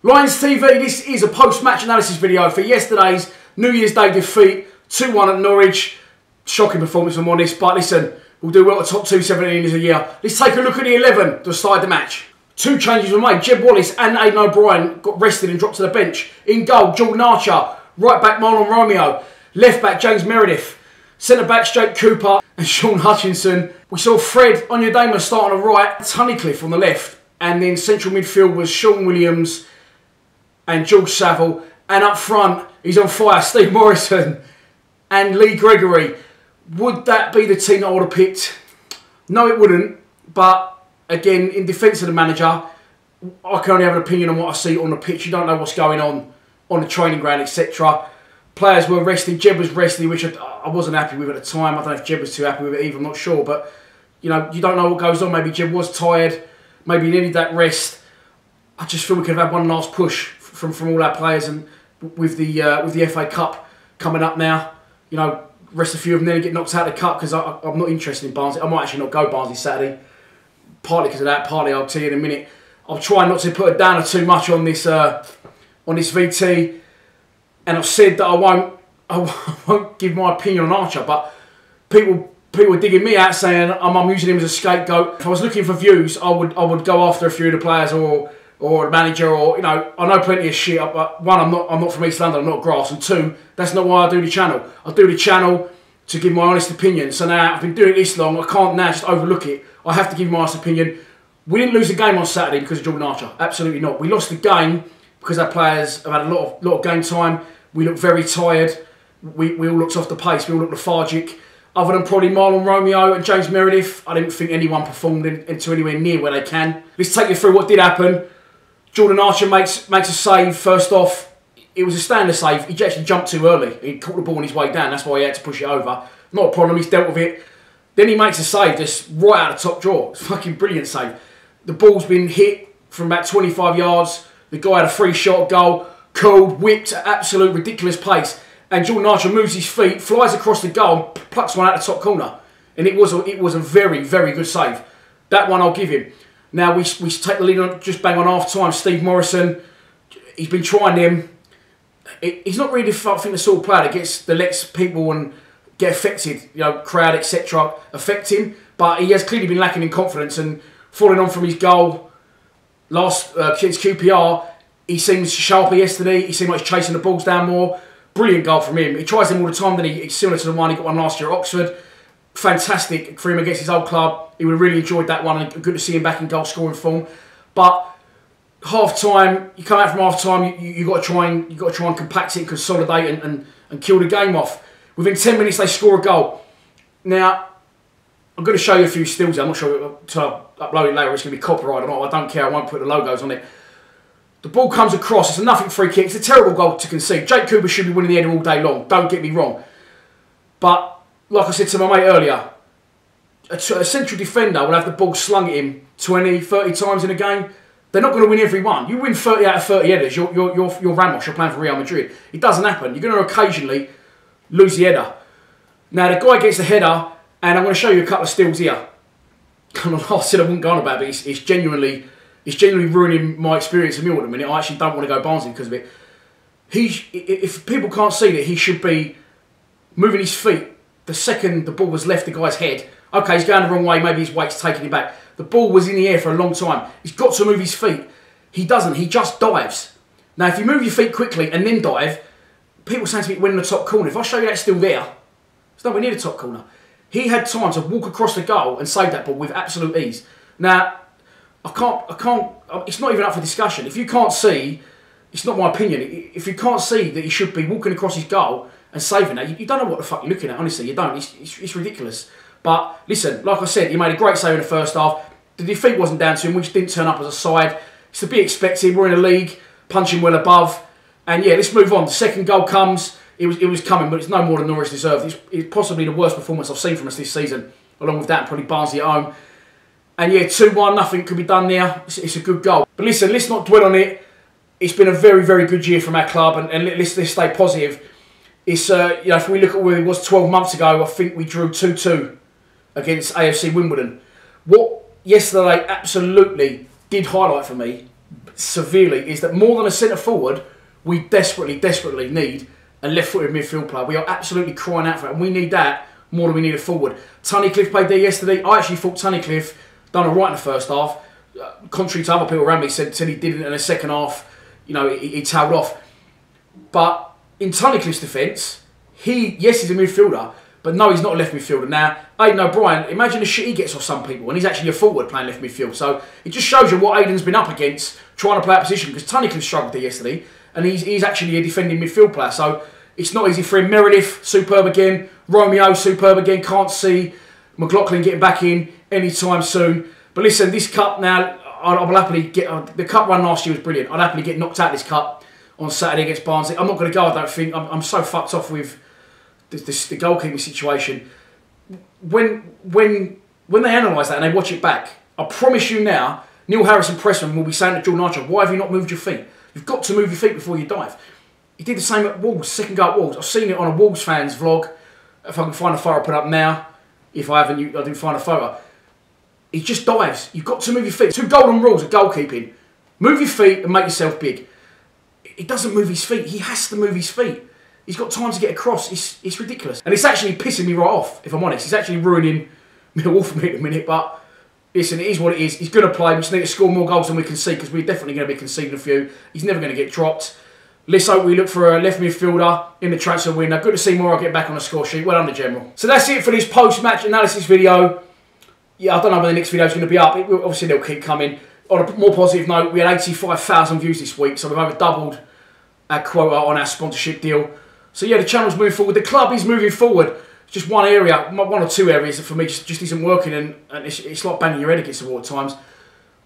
Lions TV, this is a post-match analysis video for yesterday's New Year's Day defeat, 2-1 at Norwich. Shocking performance, if I'm honest, but listen, we'll do well at the top 217 of the year. Let's take a look at the 11 to start the match. Two changes were made. Jeb Wallace and Aidan O'Brien got rested and dropped to the bench. In goal, Jordan Archer. Right back, Marlon Romeo. Left back, James Meredith. Centre backs, Jake Cooper and Sean Hutchinson. We saw Fred Onyedema start on the right, Tunnicliffe on the left. And then central midfield was Sean Williams and George Saville. And up front, he's on fire, Steve Morrison and Lee Gregory. Would that be the team that I would have picked? No, it wouldn't. But again, in defence of the manager, I can only have an opinion on what I see on the pitch. You don't know what's going on the training ground, etc. Players were rested. Jeb was rested, which I wasn't happy with at the time. I don't know if Jeb was too happy with it either. I'm not sure. But, you know, you don't know what goes on. Maybe Jeb was tired. Maybe he needed that rest. I just feel we could have had one last push from all our players. And with the FA Cup coming up now, you know, rest a few of them then and get knocked out of the cup, because I'm not interested in Barnsley. I might actually not go Barnsley Saturday. Partly because of that, partly I'll tell you in a minute. I'll try not to put a downer too much on this VT, and I've said that I won't give my opinion on Archer, but people are digging me out saying I'm using him as a scapegoat. If I was looking for views, I would go after a few of the players or the manager, or, you know, I know plenty of shit. But one, I'm not from East London, I'm not grass, and two, that's not why I do the channel. I do the channel to give my honest opinion. So now I've been doing it this long, I can't now just overlook it. I have to give my honest opinion. We didn't lose the game on Saturday because of Jordan Archer. Absolutely not. We lost the game because our players have had a lot of game time. We look very tired. We all looked off the pace. We all looked lethargic. Other than probably Marlon Romeo and James Meredith, I didn't think anyone performed into anywhere near where they can. Let's take you through what did happen. Jordan Archer makes a save. First off, it was a standard save. He actually jumped too early. He caught the ball on his way down. That's why he had to push it over. Not a problem. He's dealt with it. Then he makes a save just right out of the top drawer. It's a fucking brilliant save. The ball's been hit from about 25 yards. The guy had a free shot goal. Curled, whipped at absolute ridiculous pace. And Jordan Archer moves his feet, flies across the goal, and plucks one out the top corner. And it was a very, very good save. That one I'll give him. Now we take the lead on just bang on half time. Steve Morrison, he's been trying them. He's not really, I think, the sort of player that lets people and get affected, you know, crowd, etc. affect him. But he has clearly been lacking in confidence, and falling on from his goal last against QPR, he seems sharper yesterday. He seemed like he's chasing the balls down more. Brilliant goal from him. He tries them all the time. Then it's similar to the one he got one last year at Oxford. Fantastic for him against his old club. He would have really enjoyed that one, and good to see him back in goal scoring form. But half time, you come out from half time, you got to try and compact it, consolidate, and kill the game off. Within 10 minutes, they score a goal. Now, I'm going to show you a few stills. I'm not sure to upload it later. It's going to be copyright or not. I don't care. I won't put the logos on it. The ball comes across. It's a nothing free kick. It's a terrible goal to concede. Jake Cooper should be winning the header all day long. Don't get me wrong. But like I said to my mate earlier, a central defender will have the ball slung at him 20, 30 times in a game. They're not going to win every one. You win 30 out of 30 headers, you're Ramos. You're playing for Real Madrid. It doesn't happen. You're going to occasionally lose the header. Now the guy gets the header, and I'm going to show you a couple of stills here. I said I wouldn't go on about it, but it's genuinely ruining my experience of Mill at the minute. I actually don't want to go Barnsley because of it. If people can't see that he should be moving his feet the second the ball was left the guy's head. Okay, he's going the wrong way. Maybe his weight's taking him back. The ball was in the air for a long time. He's got to move his feet. He doesn't. He just dives. Now, if you move your feet quickly and then dive, people say to me, "When in the top corner." If I show you that's still there, it's nowhere near the top corner. He had time to walk across the goal and save that ball with absolute ease. Now, I can't. It's not even up for discussion. If you can't see, it's not my opinion. If you can't see that he should be walking across his goal and saving that, you don't know what the fuck you're looking at. Honestly, you don't. It's ridiculous. But listen, like I said, he made a great save in the first half. The defeat wasn't down to him. We just didn't turn up as a side. It's to be expected. We're in a league, punching well above. And yeah, let's move on. The second goal comes. It was coming, but it's no more than Norwich deserved. It's possibly the worst performance I've seen from us this season. Along with that, and probably Barnsley at home. And yeah, 2-1, nothing could be done there. It's a good goal. But listen, let's not dwell on it. It's been a very, very good year from our club, and let's stay positive. It's you know, if we look at where it was 12 months ago, I think we drew 2-2 against AFC Wimbledon. What yesterday absolutely did highlight for me, severely is that more than a centre forward, we desperately need a left-footed midfield player. We are absolutely crying out for it, and we need that more than we need a forward. Tunnicliffe played there yesterday. I actually thought Tunnicliffe done all right in the first half. Contrary to other people around me, said he didn't in the second half. You know, he tailed off. But in Tunnicliffe's defence, yes, he's a midfielder, but no, he's not a left midfielder. Now, Aidan O'Brien, imagine the shit he gets off some people, and he's actually a forward playing left midfield. So it just shows you what Aidan's been up against trying to play out position, because Tunnicliffe struggled there yesterday, and he's actually a defending midfield player. So it's not easy for him. Meredith, superb again. Romeo, superb again. Can't see McLaughlin getting back in anytime soon. But listen, this cup now, I will happily get... the cup run last year was brilliant. I'd happily get knocked out this cup on Saturday against Barnsley. I'm not going to go, I don't think. I'm so fucked off with the goalkeeping situation. When they analyse that and they watch it back, I promise you now, Neil Harrison Pressman will be saying to Jordan Archer, why have you not moved your feet? You've got to move your feet before you dive. He did the same at Wolves, second goal at Wolves. I've seen it on a Wolves fans vlog. If I can find a photo, I'll put it up now. If I haven't, I didn't find a photo. He just dives. You've got to move your feet. 2 golden rules of goalkeeping. Move your feet and make yourself big. He doesn't move his feet. He has to move his feet. He's got time to get across. It's ridiculous. And it's actually pissing me right off, if I'm honest. It's actually ruining Millwall for me at the minute. But listen, it is what it is. He's going to play. We just need to score more goals than we can see, because we're definitely going to be conceding a few. He's never going to get dropped. Let's hope we look for a left midfielder in the transfer window. Good to see Moore get back on the score sheet. Well done, the General. So that's it for this post-match analysis video. Yeah, I don't know when the next video is going to be up. Obviously, they'll keep coming. On a more positive note, we had 85,000 views this week, so we've over doubled our quota on our sponsorship deal. So yeah, the channel's moving forward. The club is moving forward. It's just one area, one or two areas that for me just isn't working, and it's like banging your head against the wall at times.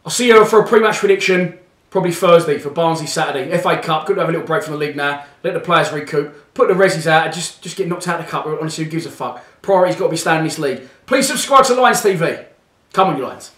I'll see you for a pre-match prediction. Probably Thursday for Barnsley Saturday. FA Cup, good to have a little break from the league now. Let the players recoup. Put the resis out and just get knocked out of the cup. Honestly, who gives a fuck? Priority's got to be staying in this league. Please subscribe to Lions TV. Come on, you Lions.